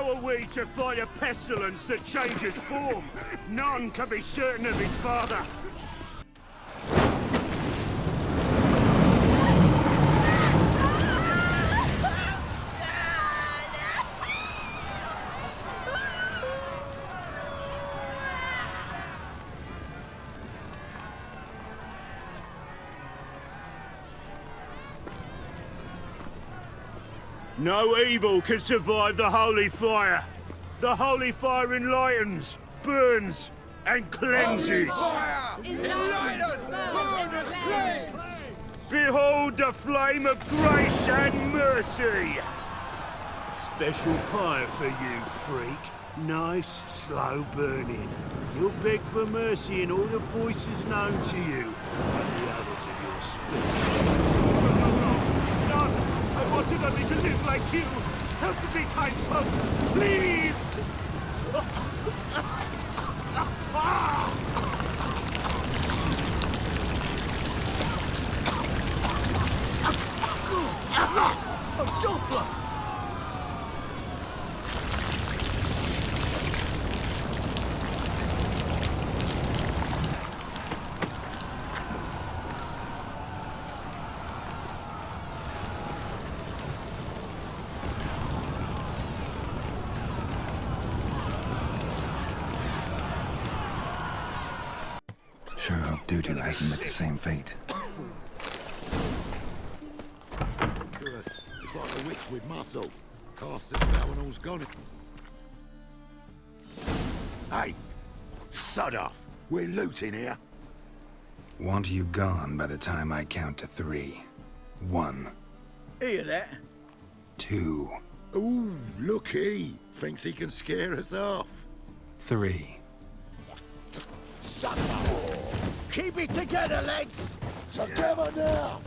How are we to fight a pestilence that changes form? None can be certain of his father. No evil can survive the holy fire. The holy fire enlightens, burns, and cleanses. Behold the flame of grace and mercy. Special fire for you, freak. Nice, slow burning. You'll beg for mercy in all the voices known to you by the others of your species. I wanted only to live like you. Help me, kind folk, please! Oh, Doppler! Sure hope Dudu hasn't met the same fate. It's like a witch with muscle. Cast a spell and all's gone. Hey! Sod off! We're looting here. Want you gone by the time I count to 3. 1. Hear that? 2. Ooh, looky! Thinks he can scare us off. 3. Suck up! Keep it together, lads! Together now!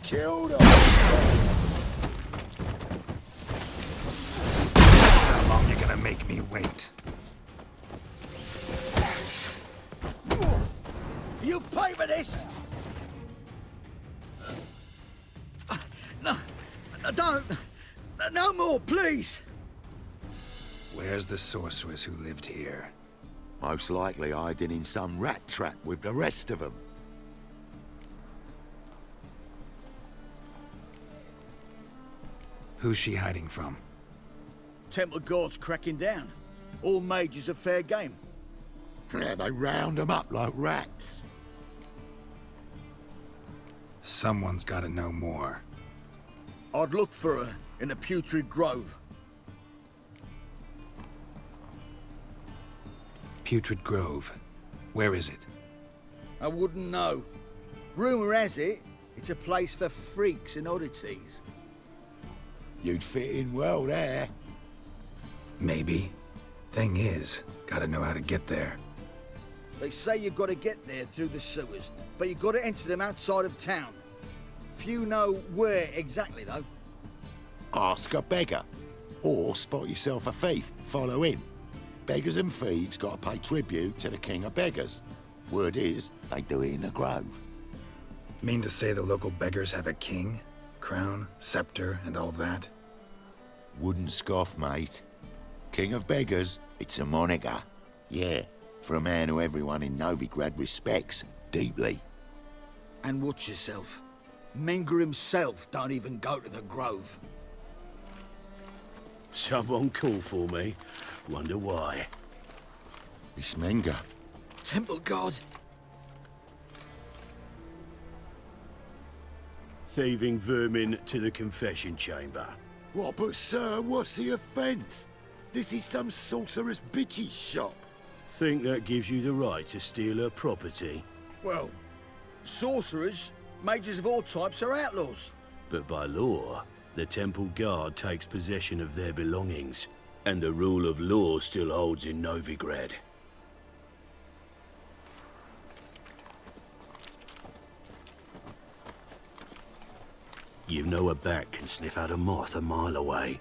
Kill them! How long you gonna make me wait? You pay for this! No, don't! No more, please! Where's the sorceress who lived here? Most likely hiding in some rat trap with the rest of them. Who's she hiding from? Temple Guard's cracking down. All mages are fair game. Yeah, they round them up like rats. Someone's gotta know more. I'd look for her in the Putrid Grove. Putrid Grove. Where is it? I wouldn't know. Rumour has it, it's a place for freaks and oddities. You'd fit in well there. Maybe. Thing is, gotta know how to get there. They say you gotta get there through the sewers, but you gotta enter them outside of town. Few know where exactly, though. Ask a beggar. Or spot yourself a thief, follow him. Beggars and thieves gotta pay tribute to the king of beggars. Word is, they do it in the grove. Mean to say the local beggars have a king? Crown, scepter, and all that? Wouldn't scoff, mate. King of beggars, it's a moniker. Yeah, for a man who everyone in Novigrad respects deeply. And watch yourself. Menger himself don't even go to the Grove. Someone call for me. Wonder why. It's Menger. Temple Guard. Thieving vermin to the confession chamber. What, but sir, what's the offence? This is some sorcerer's bitchy shop. Think that gives you the right to steal her property? Well, sorcerers, mages of all types are outlaws. But by law, the Temple Guard takes possession of their belongings, and the rule of law still holds in Novigrad. You know a bat can sniff out a moth a mile away.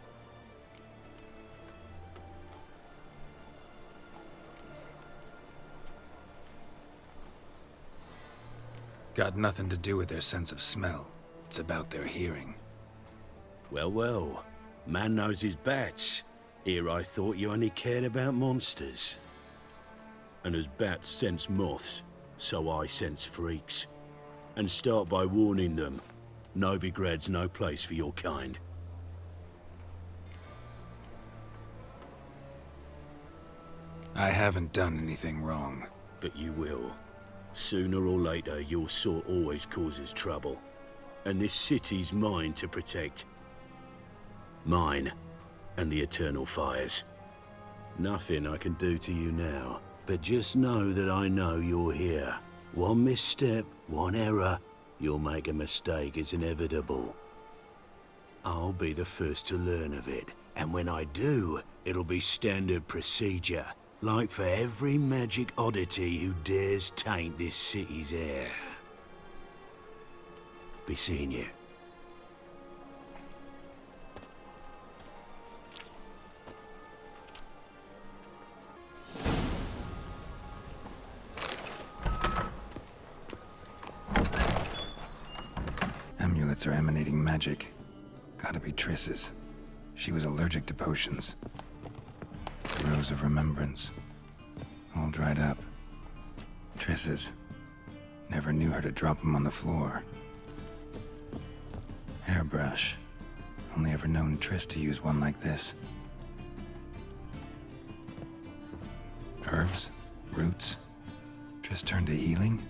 Got nothing to do with their sense of smell. It's about their hearing. Well, well. Man knows his bats. Here I thought you only cared about monsters. And as bats sense moths, so I sense freaks. And start by warning them, Novigrad's no place for your kind. I haven't done anything wrong. But you will. Sooner or later, your sort always causes trouble. And this city's mine to protect. Mine and the Eternal Fires. Nothing I can do to you now, but just know that I know you're here. One misstep, one error, you'll make a mistake, it's inevitable. I'll be the first to learn of it, and when I do, it'll be standard procedure, like for every magic oddity who dares taint this city's air. Be seeing you. Amulets are emanating magic. Gotta be Triss's. She was allergic to potions. Rose of Remembrance. All dried up. Triss's. Never knew her to drop them on the floor. Hairbrush. Only ever known Triss to use one like this. Herbs? Roots? Triss turned to healing?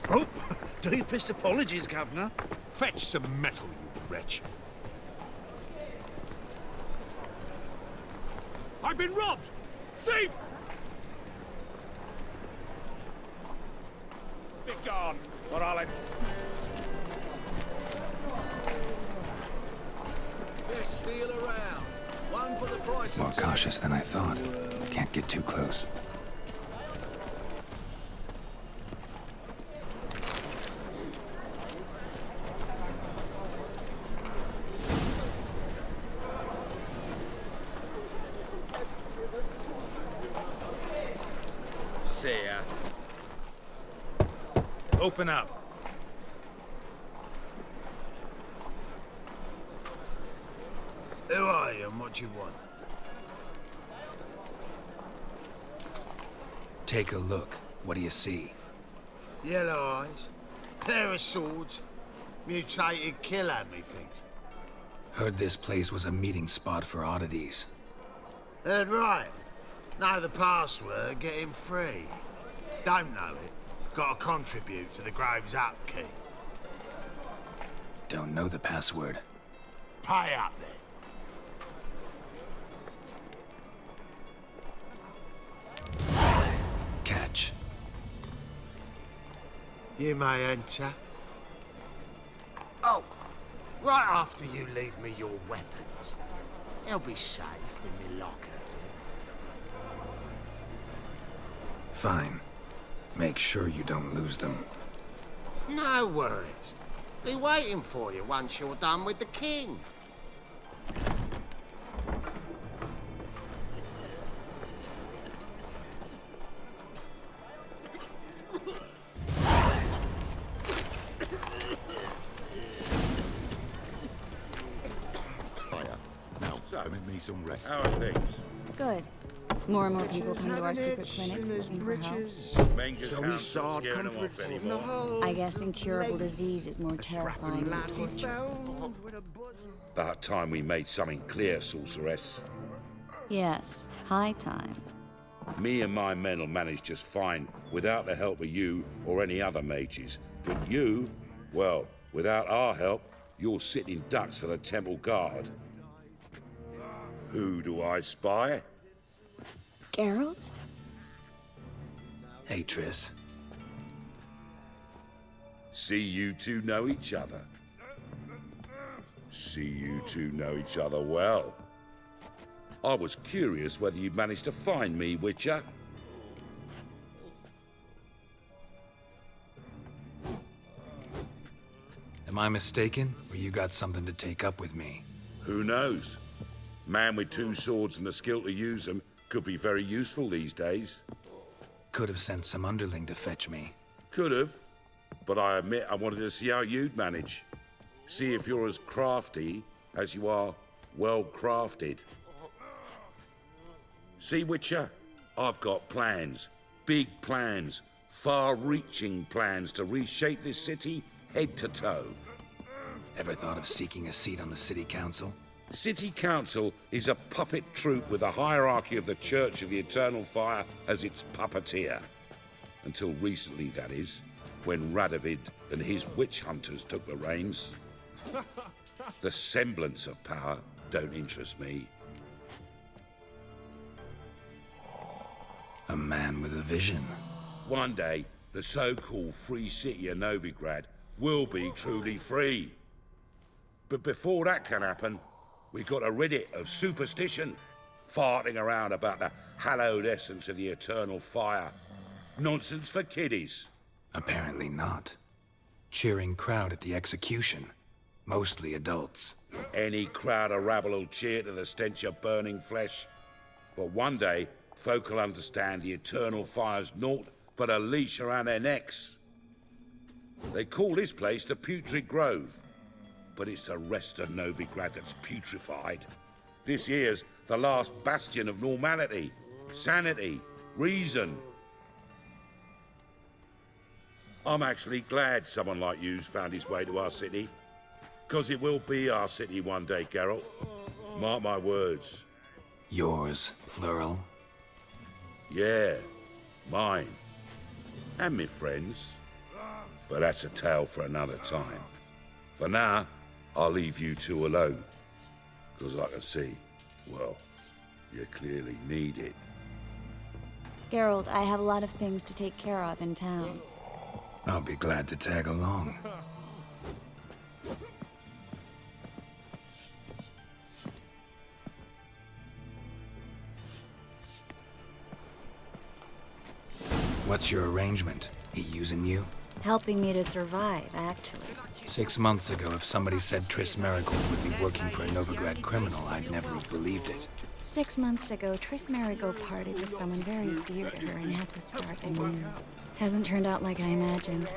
Oh, deepest apologies, Governor. Fetch some metal, you wretch. I've been robbed! Thief! Be gone, or I'll... Best deal around. One for the price More cautious than I thought. Can't get too close. Open up. Who are you and what do you want? Take a look. What do you see? Yellow eyes, pair of swords, mutated killer, methinks. Heard this place was a meeting spot for oddities. Heard right. Know the password, get him free. Don't know it, gotta contribute to the Graves upkeep. Don't know the password. Pay up then. Catch. You may enter. Oh, right after you leave me your weapons. They'll be safe in my locker. Fine. Make sure you don't lose them. No worries. Be waiting for you once you're done with the king. Now, make me some rest. How are things? Good. More and more people come to our secret clinics looking for help. Menger's hounds not scaring them off anymore. I guess incurable disease is more terrifying than torture. About time we made something clear, sorceress. Yes, high time. Me and my men will manage just fine without the help of you or any other mages. But you, well, without our help, you're sitting ducks for the Temple Guard. Who do I spy? Geralt? Hey, Triss. See you two know each other. See you two know each other well. I was curious whether you'd managed to find me, Witcher. Am I mistaken, or you got something to take up with me? Who knows? Man with two swords and the skill to use them could be very useful these days. could have sent some underling to fetch me. Could have, but I admit I wanted to see how you'd manage. See if you're as crafty as you are well-crafted. See, Witcher? I've got plans. Big plans. Far-reaching plans to reshape this city head to toe. Ever thought of seeking a seat on the city council? City Council is a puppet troupe with the hierarchy of the Church of the Eternal Fire as its puppeteer. Until recently, that is, when Radovid and his witch hunters took the reins. The semblance of power don't interest me. A man with a vision. One day, the so-called free city of Novigrad will be truly free. But before that can happen, we got to rid it of superstition, farting around about the hallowed essence of the eternal fire. Nonsense for kiddies. Apparently not. Cheering crowd at the execution. Mostly adults. Any crowd of rabble will cheer to the stench of burning flesh. But one day, folk will understand the eternal fire's naught but a leash around their necks. They call this place the Putrid Grove, but it's the rest of Novigrad that's putrefied. This here's the last bastion of normality, sanity, reason. I'm actually glad someone like you's found his way to our city. 'Cause it will be our city one day, Geralt. Mark my words. Yours, plural. Yeah, mine. And me friends. But that's a tale for another time. For now, I'll leave you two alone. 'Cause I can see, well, you clearly need it. Geralt, I have a lot of things to take care of in town. I'll be glad to tag along. What's your arrangement? He using you? Helping me to survive, actually. 6 months ago, if somebody said Triss Merigold would be working for a Novigrad criminal, I'd never have believed it. 6 months ago, Triss Merigold parted with someone very dear to her and had to start anew. Hasn't turned out like I imagined.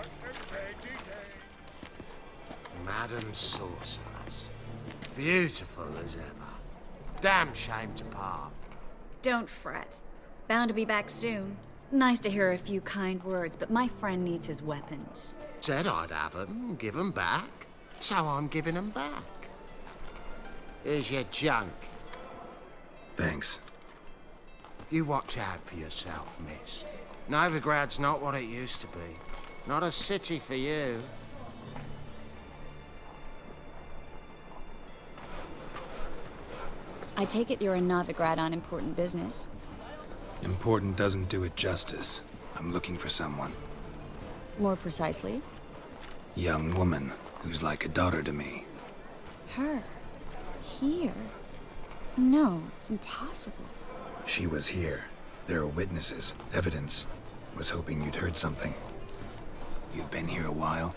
Madam Sorceress. Beautiful as ever. Damn shame to part. Don't fret. Bound to be back soon. Nice to hear a few kind words, but my friend needs his weapons. Said I'd have 'em, give 'em back. So I'm giving 'em back. Here's your junk. Thanks. You watch out for yourself, miss. Novigrad's not what it used to be. Not a city for you. I take it you're in Novigrad on important business. Important doesn't do it justice. I'm looking for someone. More precisely? Young woman who's like a daughter to me. Her? Here? No, impossible. She was here. There are witnesses, evidence. Was hoping you'd heard something. You've been here a while.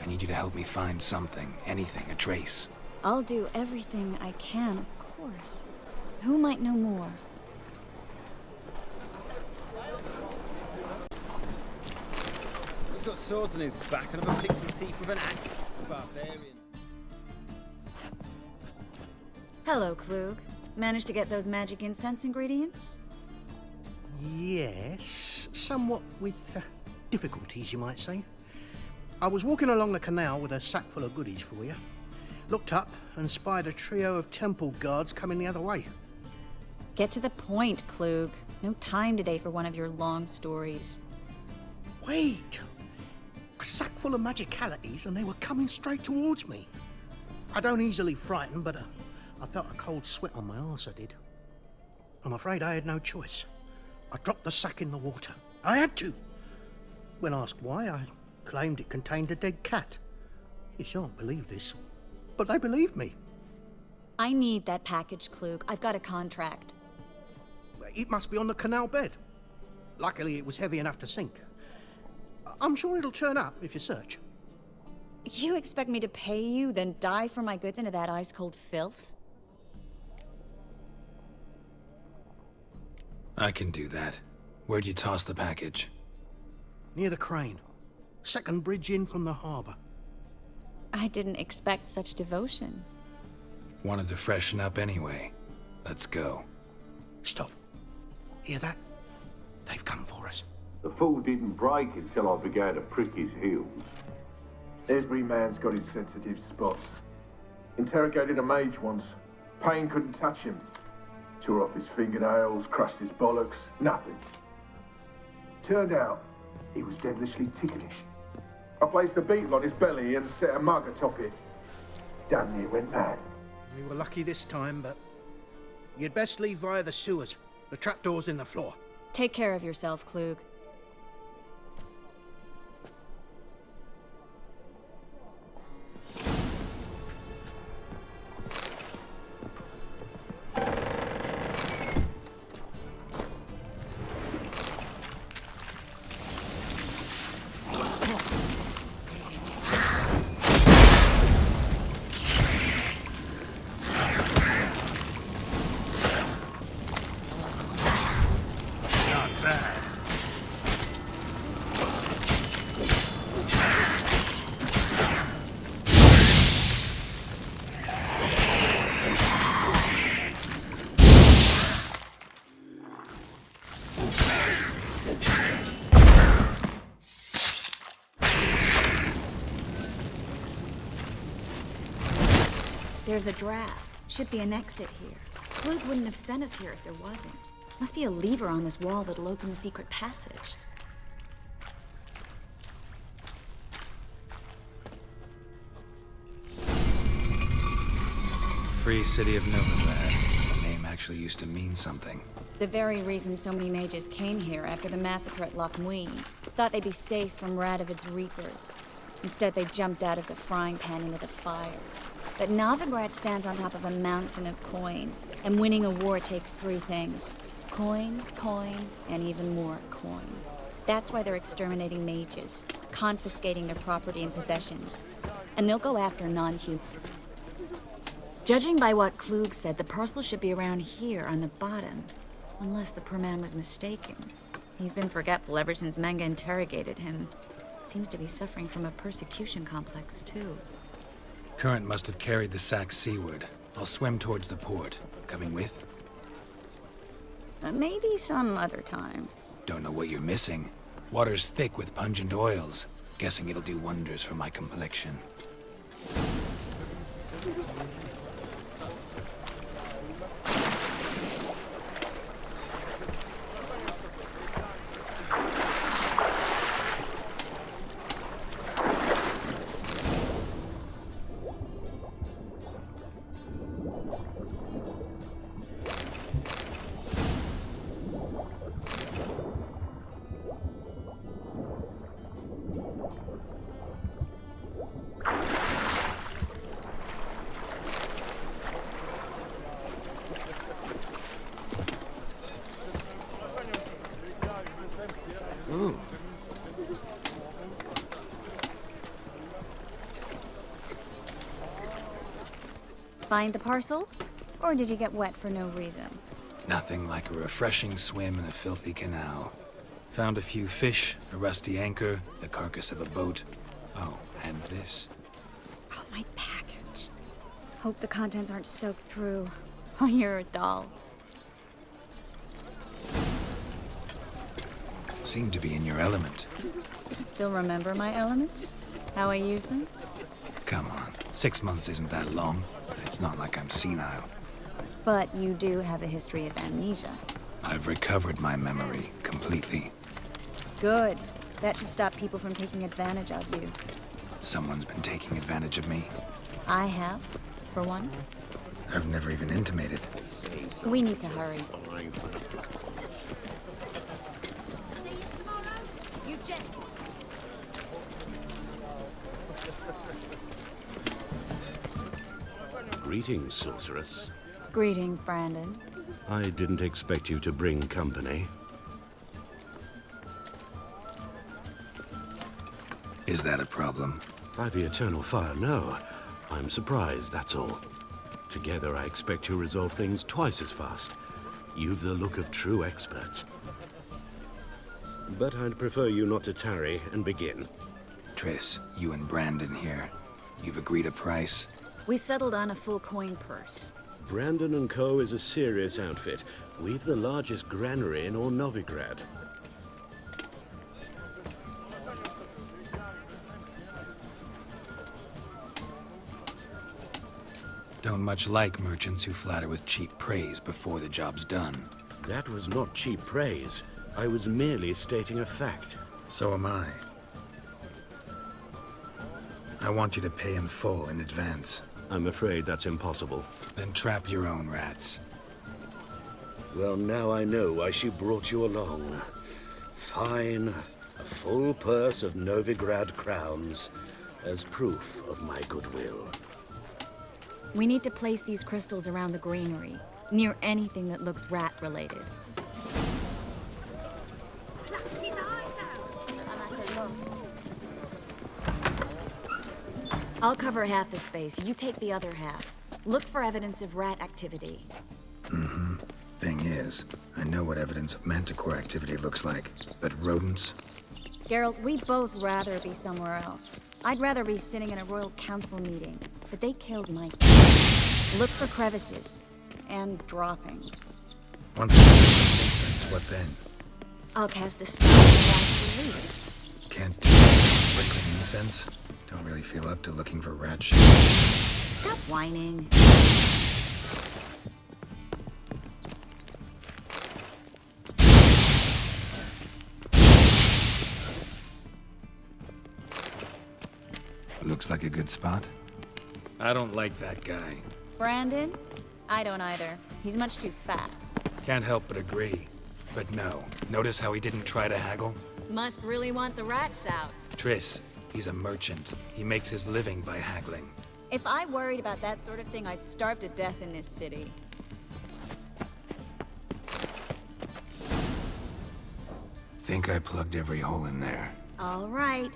I need you to help me find something, anything, a trace. I'll do everything I can, of course. Who might know more? He's got swords on his back and never picks his teeth with an axe. Barbarian. Hello, Klug. Managed to get those magic incense ingredients? Yes, somewhat with difficulties, you might say. I was walking along the canal with a sack full of goodies for you. Looked up and spied a trio of temple guards coming the other way. Get to the point, Klug. No time today for one of your long stories. Wait! A sack full of magicalities and they were coming straight towards me. I don't easily frighten, but I felt a cold sweat on my arse, I did. I'm afraid I had no choice. I dropped the sack in the water. I had to. When asked why, I claimed it contained a dead cat. You shan't believe this, but they believed me. I need that package, Klug. I've got a contract. It must be on the canal bed. Luckily, it was heavy enough to sink. I'm sure it'll turn up if you search. You expect me to pay you, then dive for my goods into that ice-cold filth? I can do that. Where'd you toss the package? Near the crane. Second bridge in from the harbor. I didn't expect such devotion. Wanted to freshen up anyway. Let's go. Stop. Hear that? They've come for us. The fall didn't break until I began to prick his heels. Every man's got his sensitive spots. Interrogated a mage once. Pain couldn't touch him. Tore off his fingernails, crushed his bollocks, nothing. Turned out, he was devilishly ticklish. I placed a beetle on his belly and set a mug atop it. Damn near went mad. We were lucky this time, but you'd best leave via the sewers. The trapdoor's in the floor. Take care of yourself, Klug. There's a draft. Should be an exit here. Klug wouldn't have sent us here if there wasn't. Must be a lever on this wall that'll open the secret passage. Free City of Novigrad. The name actually used to mean something. The very reason so many mages came here after the massacre at Loch Muin. Thought they'd be safe from Radovid's reapers. Instead, they jumped out of the frying pan into the fire. But Novigrad stands on top of a mountain of coin, and winning a war takes three things. Coin, coin, and even more coin. That's why they're exterminating mages, confiscating their property and possessions. And they'll go after non-human. Judging by what Klug said, the parcel should be around here on the bottom. Unless the poor man was mistaken. He's been forgetful ever since Manga interrogated him. Seems to be suffering from a persecution complex, too. Current must have carried the sack seaward. I'll swim towards the port. Coming with? Maybe some other time. Don't know what you're missing. Water's thick with pungent oils. Guessing it'll do wonders for my complexion. Find the parcel? Or did you get wet for no reason? Nothing like a refreshing swim in a filthy canal. Found a few fish, a rusty anchor, the carcass of a boat. Oh, and this. Oh, my package. Hope the contents aren't soaked through. Oh, you're a doll. Seem to be in your element. Still remember my elements? How I use them? Come on, 6 months isn't that long. It's not like I'm senile. But you do have a history of amnesia. I've recovered my memory completely. Good. That should stop people from taking advantage of you. Someone's been taking advantage of me. I have, for one. I've never even intimated. We need to hurry. Greetings, sorceress. Greetings, Brandon. I didn't expect you to bring company. Is that a problem? By the eternal fire, no. I'm surprised, that's all. Together, I expect you resolve things twice as fast. You've the look of true experts. But I'd prefer you not to tarry and begin. Triss, you and Brandon here. You've agreed a price? We settled on a full coin purse. Brandon and Co. is a serious outfit. We've the largest granary in all Novigrad. Don't much like merchants who flatter with cheap praise before the job's done. That was not cheap praise. I was merely stating a fact. So am I. I want you to pay in full in advance. I'm afraid that's impossible. Then trap your own rats. Well, now I know why she brought you along. Fine. A full purse of Novigrad crowns as proof of my goodwill. We need to place these crystals around the granary, near anything that looks rat-related. I'll cover half the space, you take the other half. Look for evidence of rat activity. Mm-hmm. Thing is, I know what evidence of manticore activity looks like, but rodents? Geralt, we'd both rather be somewhere else. I'd rather be sitting in a royal council meeting, but they killed my king. Look for crevices and droppings. One thing makes sense, what then? I'll cast a spell and watch the lead. Can't do sprinkling incense? Don't really feel up to looking for rat shit. Stop whining. Looks like a good spot. I don't like that guy. Brandon? I don't either. He's much too fat. Can't help but agree. But no. Notice how he didn't try to haggle? Must really want the rats out. Triss, he's a merchant. He makes his living by haggling. If I worried about that sort of thing, I'd starve to death in this city. Think I plugged every hole in there. All right.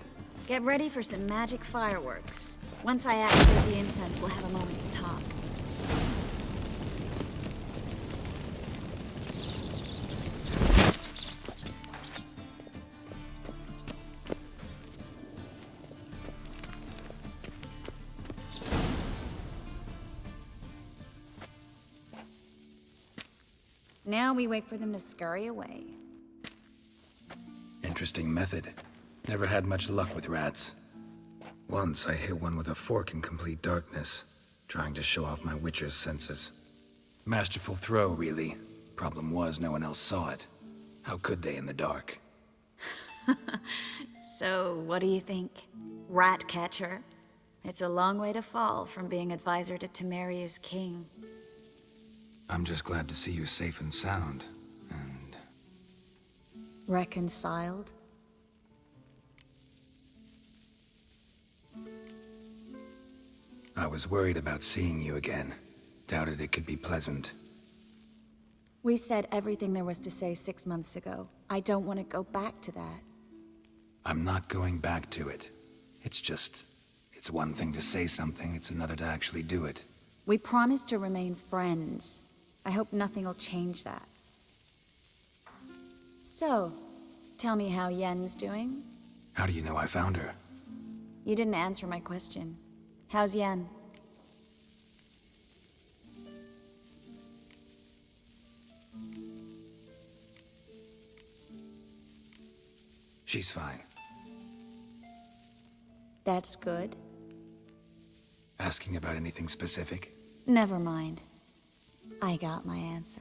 Get ready for some magic fireworks. Once I activate the incense, we'll have a moment to talk. Now we wait for them to scurry away. Interesting method. Never had much luck with rats. Once I hit one with a fork in complete darkness, trying to show off my witcher's senses. Masterful throw, really. Problem was, no one else saw it. How could they in the dark? So, what do you think? Rat catcher? It's a long way to fall from being advisor to Temeria's king. I'm just glad to see you safe and sound, and... Reconciled? I was worried about seeing you again. Doubted it could be pleasant. We said everything there was to say 6 months ago. I don't want to go back to that. I'm not going back to it. It's just... It's one thing to say something, it's another to actually do it. We promised to remain friends. I hope nothing will change that. So, tell me how Yen's doing? How do you know I found her? You didn't answer my question. How's Yen? She's fine. That's good. Asking about anything specific? Never mind. I got my answer.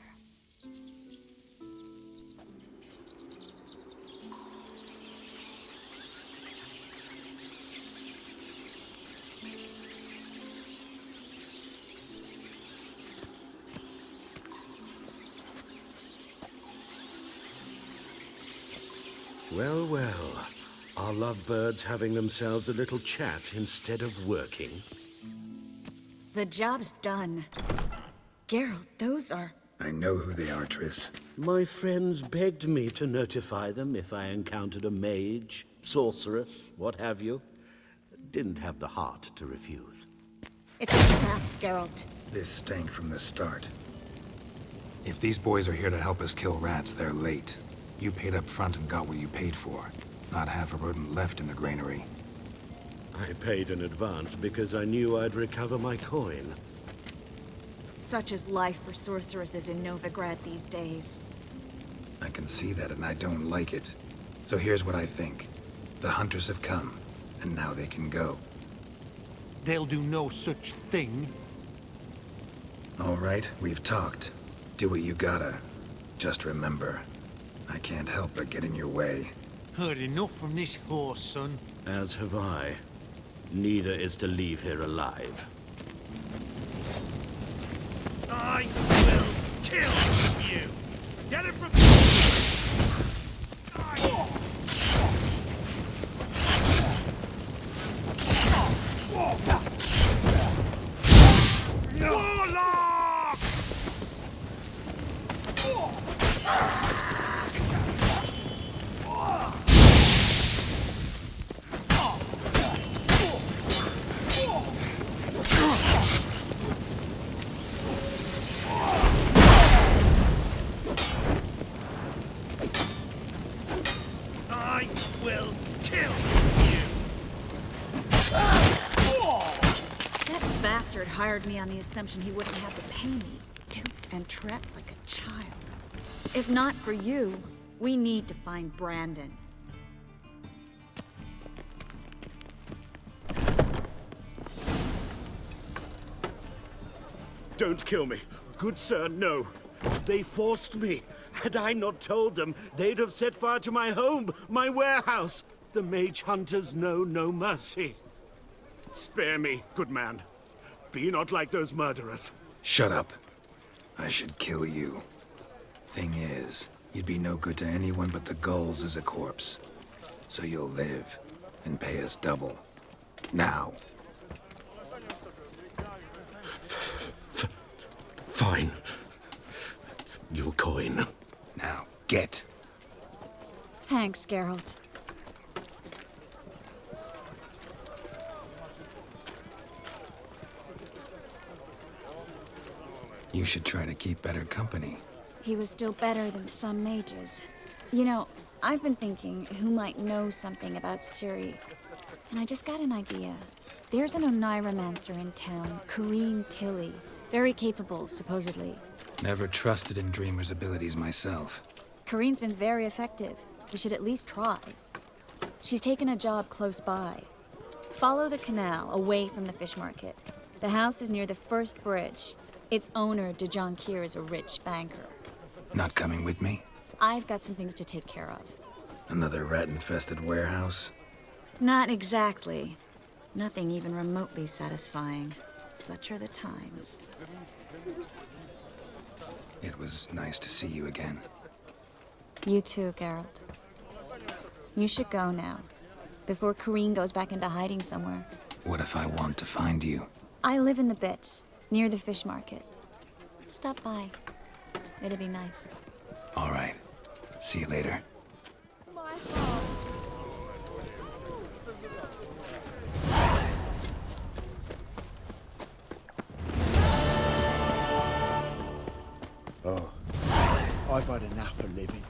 Well, well. Are lovebirds having themselves a little chat instead of working? The job's done. Geralt, those are... I know who they are, Triss. My friends begged me to notify them if I encountered a mage, sorceress, what have you. Didn't have the heart to refuse. It's a trap, Geralt. This stank from the start. If these boys are here to help us kill rats, they're late. You paid up front and got what you paid for. Not half a rodent left in the granary. I paid in advance because I knew I'd recover my coin. Such is life for sorceresses in Novigrad these days. I can see that and I don't like it. So here's what I think. The hunters have come, and now they can go. They'll do no such thing. All right, we've talked. Do what you gotta. Just remember, I can't help but get in your way. Heard enough from this horse, son. As have I. Neither is to leave here alive. I will kill you! Get it from... Warlock! I will kill you! That bastard hired me on the assumption he wouldn't have to pay me. Duped and trapped like a child. If not for you, we need to find Brandon. Don't kill me. Good sir, no. They forced me. Had I not told them, they'd have set fire to my home, my warehouse. The mage hunters know no mercy. Spare me, good man. Be not like those murderers. Shut up. I should kill you. Thing is, you'd be no good to anyone but the gulls as a corpse. So you'll live, and pay us double. Now. Fine. Your coin. Now, get. Thanks, Geralt. You should try to keep better company. He was still better than some mages. You know, I've been thinking who might know something about Ciri. And I just got an idea. There's an Oneiromancer in town, Corrine Tilly. Very capable, supposedly. Never trusted in Dreamer's abilities myself. Corrine's been very effective. We should at least try. She's taken a job close by. Follow the canal, away from the fish market. The house is near the first bridge. Its owner, Dejon Kier, is a rich banker. Not coming with me? I've got some things to take care of. Another rat-infested warehouse? Not exactly. Nothing even remotely satisfying. Such are the times. It was nice to see you again. You too, Geralt. You should go now, before Corrine goes back into hiding somewhere. What if I want to find you? I live in the Bits, near the fish market. Stop by. It'll be nice. All right. See you later. Oh, I've had enough of living.